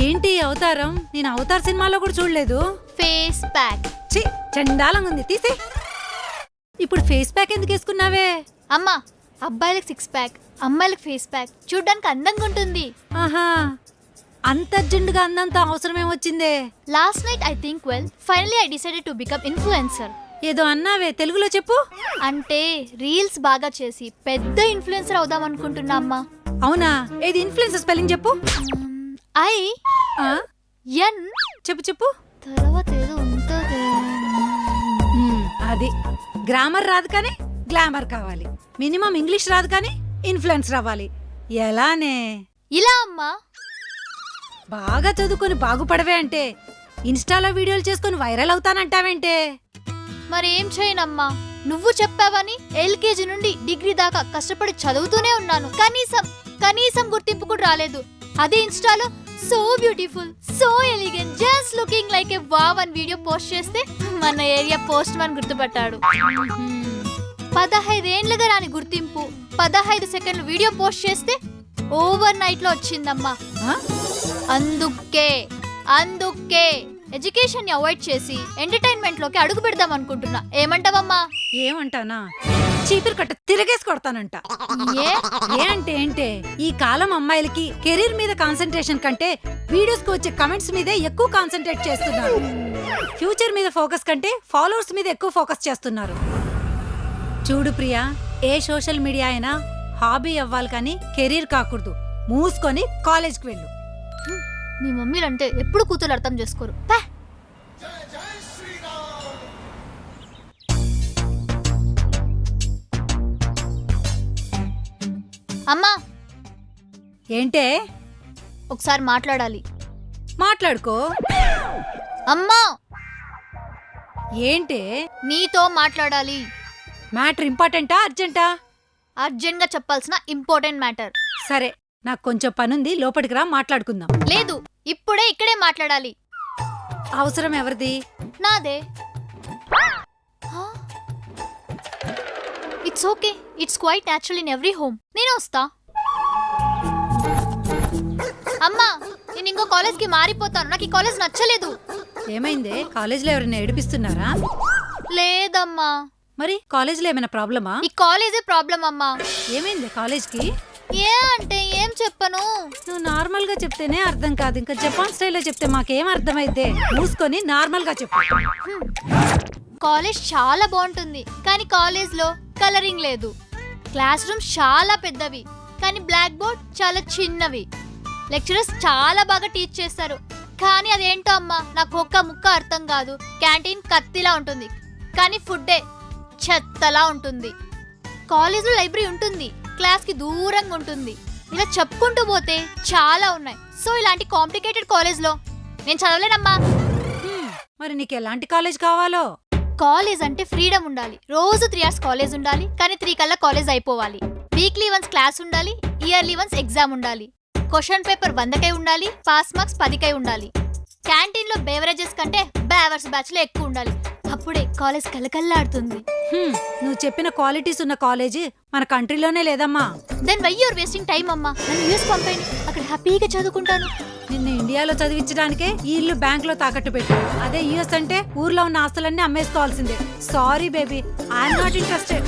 ఏంటి అవతారం? నేను అవతార్ సినిమాలో కూడా చూడలేదు. Face pack. ఛీ, చండాలంగా ఉంది, తీసే. ఇప్పుడు ఫేస్ ప్యాక్ ఎందుకు వేసుకున్నావే? అమ్మా, అబ్బాయిలకు 6 ప్యాక్, అమ్మాయిలకు ఫేస్ ప్యాక్. చూడ్డానికి అందంగా ఉంటుంది. ఆహా, అంత అర్జెంటుగా అందంత అవసరం ఏమొచ్చిందే? Last night I think finally I decided to become influencer. ఏదో అన్నావే, తెలుగులో చెప్పు. అంటే రీల్స్ బాగా చేసి పెద్ద ఇన్ఫ్లుయెన్సర్ అవుదాం అనుకుంటున్నా అమ్మా. అవునా? ఏది ఇన్ఫ్లుయెన్సర్ స్పెల్లింగ్ చెప్పు. ఐ ఆ, ఎన్ చెప్పు చెప్పు. తర్వాత ఏదో ఉంటుంది. అది గ్రామర్ రాదు కానీ గ్లామర్ కావాలి. మినిమం ఇంగ్లీష్ రాదు కానీ ఇన్ఫ్లుయెన్సర్ అవ్వాలి. ఎలానే? ఇలా అమ్మా. బాగా చదువుకొని బాగుపడవే అంటే ఇన్స్టాలో వీడియోలు చేసుకొని వైరల్ అవుతానంటావేంటే? మరేం చేయనమ్మా, నువ్వు చెప్పావని ఎల్కేజీ నుండి డిగ్రీ దాకా కష్టపడి చదువుతూనే ఉన్నాను. కనీసం గుర్తింపు కూడా రాలేదు. అదే ఇన్స్టాలో so beautiful, so elegant, just looking like ఏ వావ్ అని వీడియో పోస్ట్ చేస్తే మన ఏరియా పోస్ట్ మ్యాన్ గుర్తుపట్టాడు. 15 ఏండ్లుగా రాని గుర్తింపు 15 సెకండ్లు వీడియో పోస్ట్ చేస్తే ఓవర్ నైట్ లో వచ్చిందమ్మా. అందుకే ఎడ్యుకేషన్ ని అవాయిడ్ చేసి ఎంటర్టైన్మెంట్ లోకి అడుగు పెడదాం అనుకుంటున్నా. ఏమంటావమ్మా? ఏమంటానా? చీపురు కట్ట తిరగేసి కొడతానంట. ఏ అంటే ఏంటే, ఈ కాలం అమ్మాయిలకి కెరీర్ మీద కాన్సన్ట్రేషన్ కంటే వీడియోస్ కి వచ్చే కమెంట్స్ మీదే ఎక్కువ కాన్సన్ట్రేట్ చేస్తున్నారు. ఫ్యూచర్ మీద ఫోకస్ కంటే ఫాలోవర్స్ మీద ఎక్కువ ఫోకస్ చేస్తున్నారు. చూడు ప్రియా, ఏ సోషల్ మీడియా అయినా హాబీ అవ్వాలి కానీ కెరీర్ కాకూడదు. మూసుకొని కాలేజ్కి వెళ్ళు. మీ మమ్మీలంటే ఎప్పుడు కూతురు అర్థం చేసుకోరు. అమ్మా, ఏంటే? ఒకసారి మాట్లాడాలి. మాట్లాడుకో. అమ్మా, ఏంటే? నీతో మాట్లాడాలి. మ్యాటర్ ఇంపార్టెంటా అర్జెంటా? అర్జెంట్ గా చెప్పాల్సిన ఇంపార్టెంట్ మ్యాటర్. సరే, నాకు కొంచెం పనుంది, లోపలికి రా, మాట్లాడుకుందాం. లేదు, ఇక్కడే మాట్లాడాలి. అవసరం ఎవరిది? నాదే. It's okay, it's quite natural in every home. నేను వస్తా. అమ్మా, నేను ఇంకో కాలేజ్ కి మారిపోతాను. నాకు ఈ కాలేజ్ నచ్చలేదు. ఏమైందే? కాలేజీలో ఎవరైనా ఏడిపిస్తున్నారా? లేదమ్మా. మరి కాలేజీలో ఏమైనా ప్రాబ్లమా? ఈ కాలేజే ప్రాబ్లం అమ్మా. ఏమైంది కాలేజ్కి? ఏ అంటే ఏం చెప్పను. నువ్వు నార్మల్ గా చెప్తేనే అర్థం కాదు, ఇంకా జపాన్ స్టైల్లో చెప్తే మాకేం అర్థమైతే? మూసుకొని నార్మల్ గా చెప్పు. కాలేజ్ చాలా బాగుంటుంది కానీ కాలేజ్ లో కలరింగ్ లేదు. క్లాస్ రూమ్స్ చాలా పెద్దవి కానీ బ్లాక్ బోర్డ్ చాలా చిన్నవి. లెక్చరర్స్ చాలా బాగా టీచ్ చేస్తారు కానీ అదేంటో అమ్మా నాకు ఒక్క ముక్క అర్థం కాదు. క్యాంటీన్ కత్తిలా ఉంటుంది కానీ ఫుడ్డే చెత్తలా ఉంటుంది. కాలేజ్లో లైబ్రరీ ఉంటుంది, క్లాస్ కి దూరంగా ఉంటుంది. ఇలా చెప్పుకుంటూ పోతే చాలా ఉన్నాయి. సో ఇలాంటి కాంప్లికేటెడ్ కాలేజ్ లో నేను చదవలేనమ్మా. మరి నీకు ఎలాంటి కాలేజ్ కావాలో? కాలేజ్ అంటే ఫ్రీడమ్ ఉండాలి. రోజు 3 hours కాలేజ్ ఉండాలి కానీ 3 కల్లా కాలేజ్ అయిపోవాలి. వీక్లీ వన్స్ క్లాస్ ఉండాలి, ఇయర్లీ వన్స్ ఎగ్జామ్ ఉండాలి. క్వశ్చన్ పేపర్ 100కై ఉండాలి, పాస్ మార్క్స్ 10కై ఉండాలి. క్యాంటీన్ లో బేవరేజెస్ కంటే బేవర్స్ బ్యాచ్ లో ఎక్కువ ఉండాలి. అప్పుడే కాలేజ్ కలకల్లాడుతుంది. నువ్వు చెప్పిన క్వాలిటీస్ ఉన్న కాలేజీ మన కంట్రీలోనే లేదమ్మా. Then why you're wasting time అమ్మా. నన్ను యూఎస్ పంపండి, అక్కడ హ్యాపీగా చదువుకుంటాను. నిన్ను ఇండియాలో చదివించడానికే ఈ ఇల్లు బ్యాంక్ లో తాకట్టు పెట్టు. అదే యుఎస్ అంటే ఊర్లో ఉన్న ఆస్తులన్నీ అమ్మేసుకోవాల్సిందే. Sorry baby, I'm not interested.